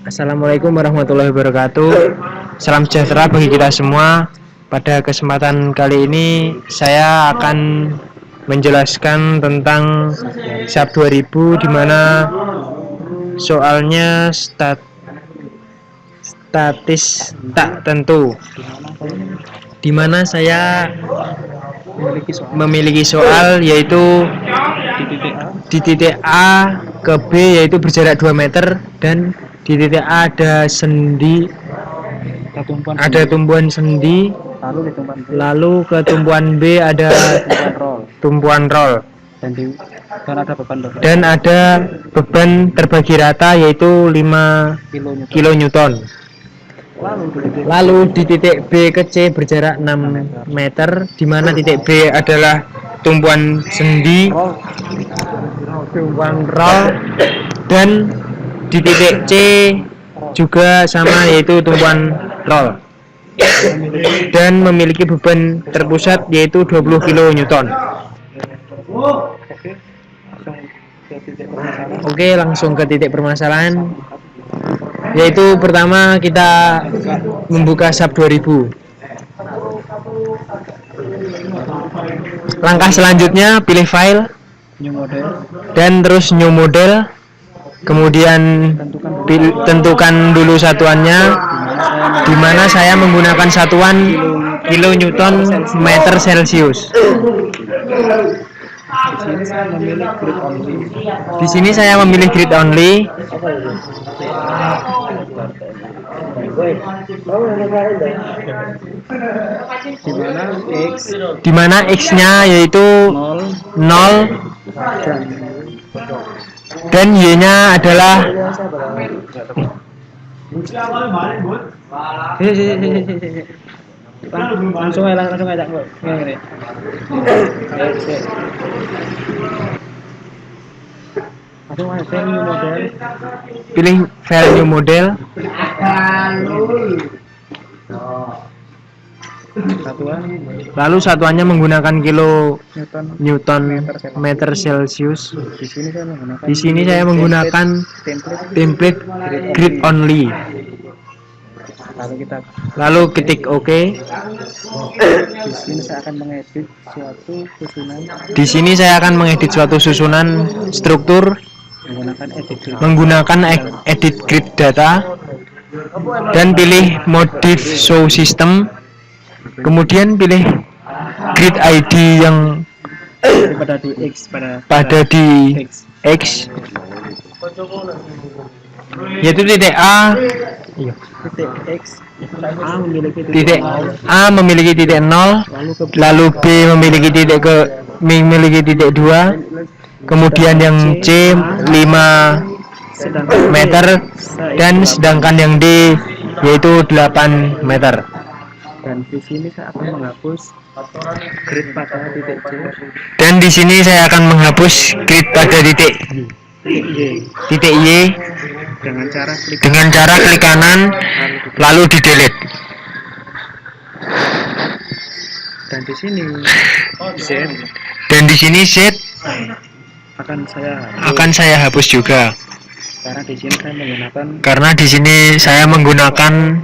Assalamualaikum warahmatullahi wabarakatuh. Salam sejahtera bagi kita semua. Pada kesempatan kali ini saya akan menjelaskan tentang SAP 2000 di mana soalnya statis tak tentu. Di mana saya memiliki soal yaitu di titik A ke B yaitu berjarak 2 meter dan di titik A ada tumbuhan sendi, lalu ke tumpuan B ada tumpuan roll dan ada beban terbagi rata yaitu 5 kN. Lalu di titik B ke C berjarak 6 meter di mana titik B adalah tumpuan sendi, tumpuan roll, dan di titik C juga sama yaitu tumpuan roll dan memiliki beban terpusat yaitu 20 kN. Oke, langsung ke titik permasalahan. Yaitu pertama kita membuka SAP 2000. Langkah selanjutnya pilih file dan terus new model. Kemudian tentukan dulu satuannya, di mana saya menggunakan satuan kilonewton meter celcius. Di sini saya memilih grid only. Di mana X-nya yaitu 0 dan Y-nya adalah langsung aja. Pilih file new model. Lalu satuannya menggunakan kilo Newton meter Celsius. Di sini saya menggunakan template grid only. Lalu ketik OK. Di sini saya akan mengedit suatu susunan struktur menggunakan edit grid data dan pilih modif show system. Kemudian pilih grid ID yang pada di X yaitu titik A. Titik A memiliki titik 0, lalu B memiliki titik 2, kemudian yang C 5 meter dan sedangkan yang D yaitu 8 meter. Dan di sini saya akan menghapus grid pada titik C. Dan di sini saya akan menghapus grid pada titik Y dengan cara klik kanan lalu di delete. Dan di sini Z akan saya hapus juga. Karena di sini saya menggunakan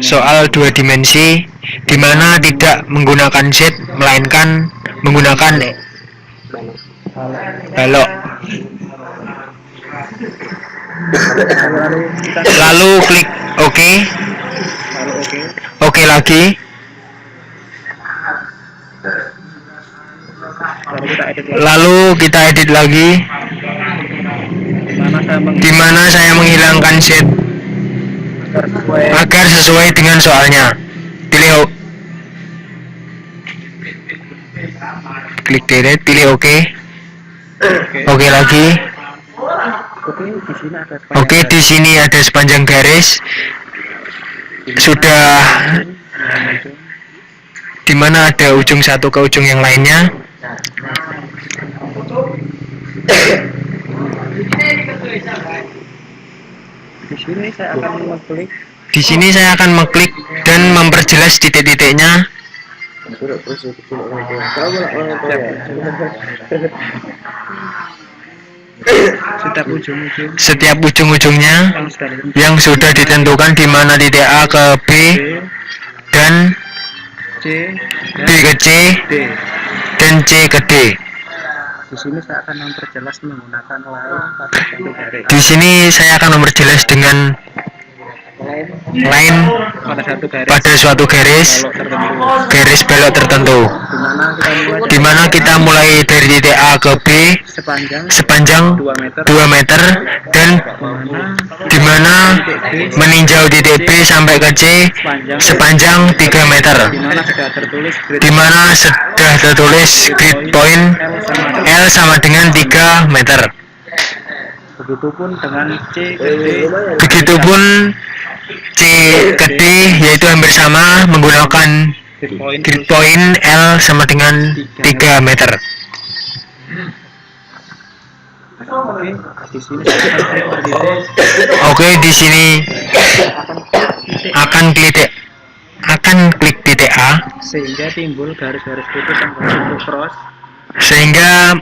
soal 2 dimensi di mana tidak menggunakan Z melainkan menggunakan balok. Lalu klik OK. OK lagi. Lalu kita edit lagi. Di mana saya menghilangkan Z agar sesuai dengan soalnya. Klik delete, pilih OK. OK lagi. Oke, di sini ada sepanjang garis. Sudah di mana ada ujung satu ke ujung yang lainnya. Di sini saya akan mengklik dan memperjelas titik-titiknya. setiap ujung-ujungnya yang sudah ditentukan di mana titik A ke B dan C B ke C D. dan C ke D. Di sini saya akan memperjelas menggunakan line pada satu garis. Di sini saya akan memperjelas dengan line Pada satu garis. pada suatu garis Belok tertentu. garis belok tertentu, Di mana kita mulai di mana kita mulai dari titik A ke B sepanjang 2 meter. 2 meter dan di mana meninjau titik B sampai ke C sepanjang 3 meter, di mana sudah tertulis grid point L sama dengan 3 meter. begitupun dengan C ke D. Begitupun C ke D, yaitu hampir sama menggunakan grid point L sama dengan 3 meter. Oke, di sini saya akan Oke, di sini klik titik akan klik titik A sehingga timbul garis-garis putih yang berbentuk cross sehingga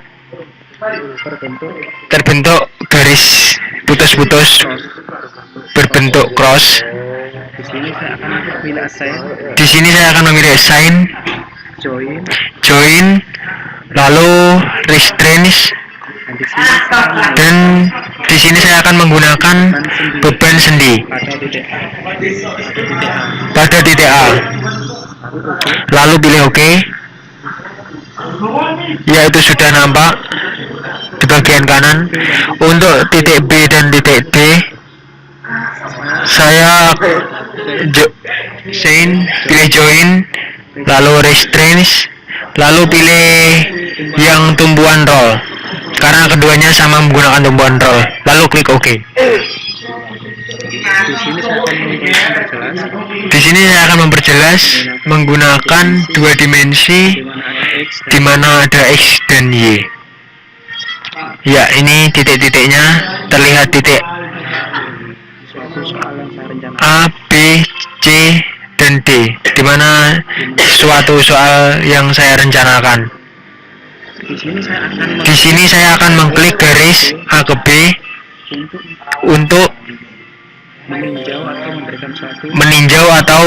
terbentuk garis putus-putus berbentuk cross. Di sini saya akan pilih assign, Di sini saya akan memilih assign, join, join, lalu restraints, dan dan di sini saya akan di sini saya akan menggunakan beban sendi pada titik A. pada titik A. Lalu pilih OK. Ya, itu sudah nampak di bagian kanan. Untuk titik B dan titik D, saya pilih join, lalu restraints, lalu pilih yang tumpuan roll karena keduanya sama menggunakan tumpuan roll, lalu klik OK. Di sini saya akan memperjelas Di sini saya akan memperjelas menggunakan dua dimensi di mana ada X di mana ada X dan dan Y. Ya, ini titik-titiknya terlihat titik suatu soal yang saya rencanakan. A, B, C, dan D, di mana suatu soal yang saya rencanakan. Di sini saya Di sini saya akan akan mengklik garis A ke B untuk untuk meninjau atau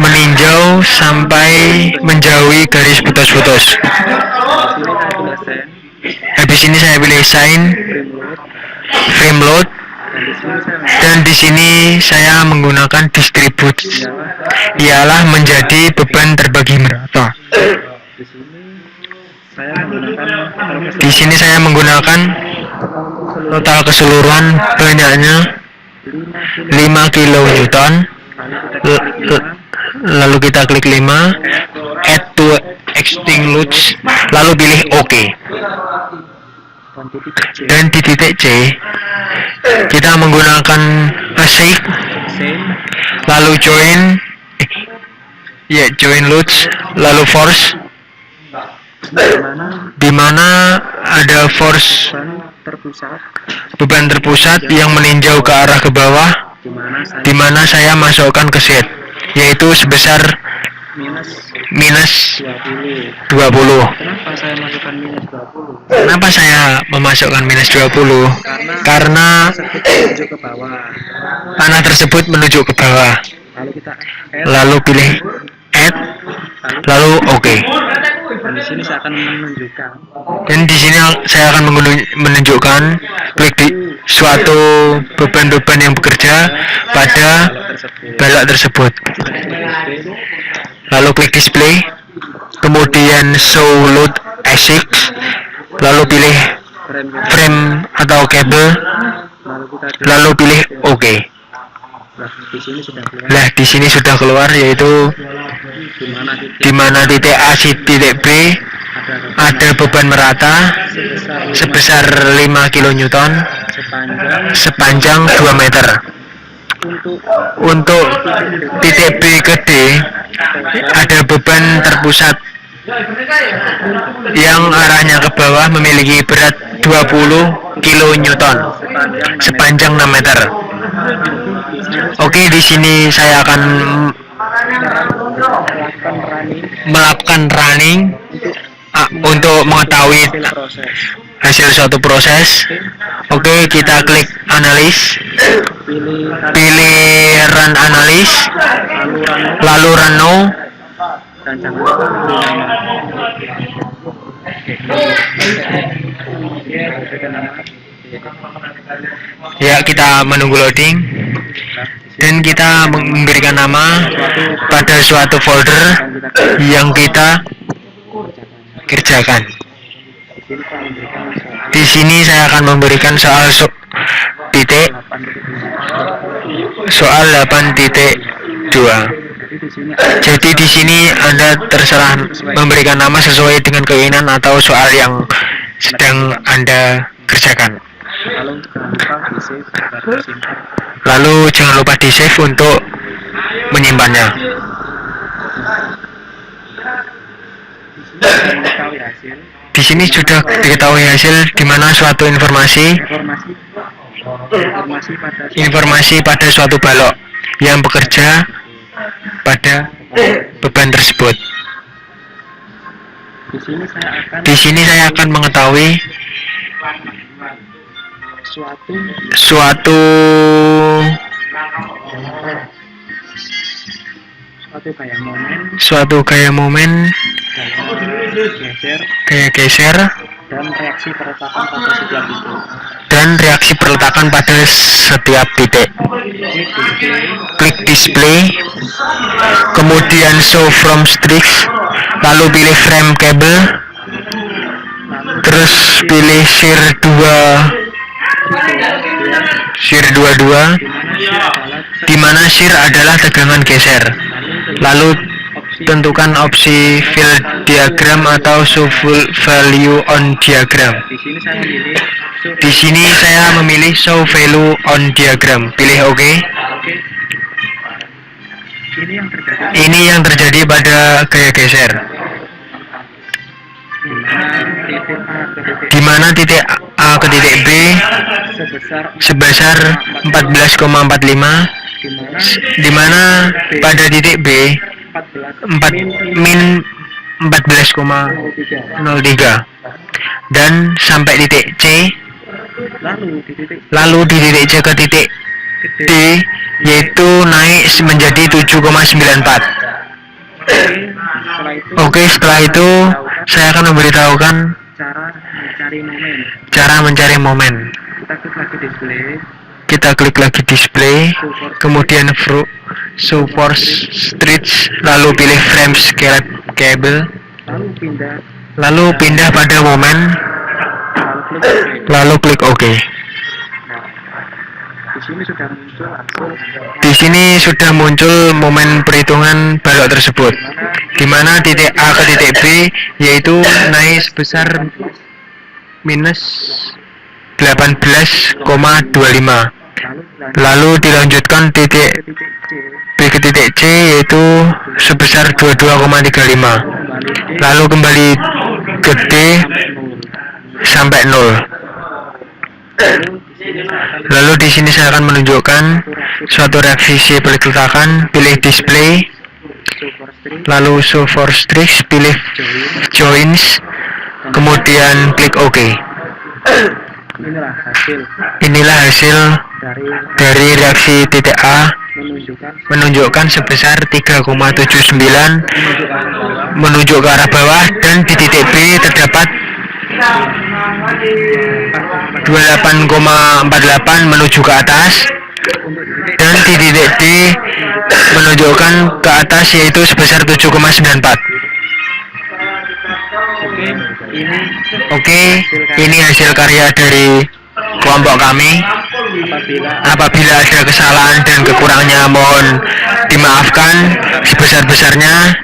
meninjau sampai menjauhi garis putus-putus. Habis ini saya pilih sign, frame load, dan di sini saya menggunakan distribute, ialah menjadi beban terbagi merata. Di sini saya menggunakan total keseluruhan banyaknya 5 kN. Lalu kita klik 5, add to extinguish, lalu pilih OK. Dan di titik C kita menggunakan assign, lalu join loads, lalu force, di mana ada force beban terpusat yang meninjau ke arah ke bawah, di mana saya masukkan ke set, yaitu sebesar minus 20. Kenapa saya memasukkan minus 20? Karena panah tersebut menuju ke bawah. Lalu pilih add, lalu OK. Dan di sini saya akan menunjukkan klik di suatu beban-beban yang bekerja pada balok tersebut. Lalu klik display, kemudian show load ASIC, lalu pilih frame atau kabel, lalu pilih OK. Nah, di sini sudah keluar, yaitu di mana titik A titik B ada beban merata sebesar 5 kN sepanjang 2 meter. Untuk titik B ke D ada beban terpusat yang arahnya ke bawah memiliki berat 20 kN sepanjang 6 meter. Oke, di sini saya akan melakukan running untuk mengetahui hasil proses. hasil suatu proses. Oke, kita klik analis, pilih run analis, lalu run now, Dan jangan lupa memberi nama. ya kita menunggu loading, dan kita memberikan nama pada suatu folder yang kita kerjakan. Di sini saya akan memberikan soal titik soal 8.2. Jadi di sini Anda terserah memberikan nama sesuai dengan keinginan atau soal yang sedang Anda kerjakan. Lalu jangan lupa di save untuk menyimpannya. Di sini sudah diketahui hasil di mana suatu informasi pada suatu balok yang bekerja pada beban tersebut. Di sini saya akan mengetahui suatu gaya momen, gaya geser, dan reaksi perletakan pada setiap titik. Klik display, kemudian show from streaks, lalu pilih frame cable, terus pilih shear 22, di mana shear adalah tegangan geser. Lalu tentukan opsi fill diagram atau show full value on diagram. Di sini saya memilih show value on diagram. Pilih OK. Ini yang terjadi pada gaya geser, di mana titik A ke titik B sebesar 14,45, di mana pada titik B min 14,03, dan sampai titik C, lalu di titik C ke titik D yaitu naik menjadi 7,94. Oke, setelah itu saya akan memberitahukan cara mencari momen. Kita klik lagi display, kemudian show for streets, lalu pilih frame scale cable, lalu pindah pada momen, lalu klik OK. Di sini sudah muncul momen perhitungan balok tersebut, di mana titik A ke titik B yaitu naik sebesar minus 18,25. Lalu dilanjutkan titik B ke titik C yaitu sebesar 22,35. Lalu kembali ke D sampai 0. Lalu di sini saya akan menunjukkan suatu reaksi perletakan. Pilih display, lalu show for streaks, pilih joins, kemudian klik OK. Inilah hasil dari reaksi titik A, menunjukkan sebesar 3,79 menunjuk ke arah bawah, dan di titik B terdapat 28,48 menuju ke atas, dan di titik D menunjukkan ke atas yaitu sebesar 7,94. Oke, ini hasil karya dari kelompok kami. Apabila ada kesalahan dan kekurangannya mohon dimaafkan sebesar-besarnya.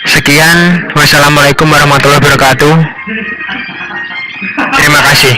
Sekian, wassalamualaikum warahmatullahi wabarakatuh. Terima kasih.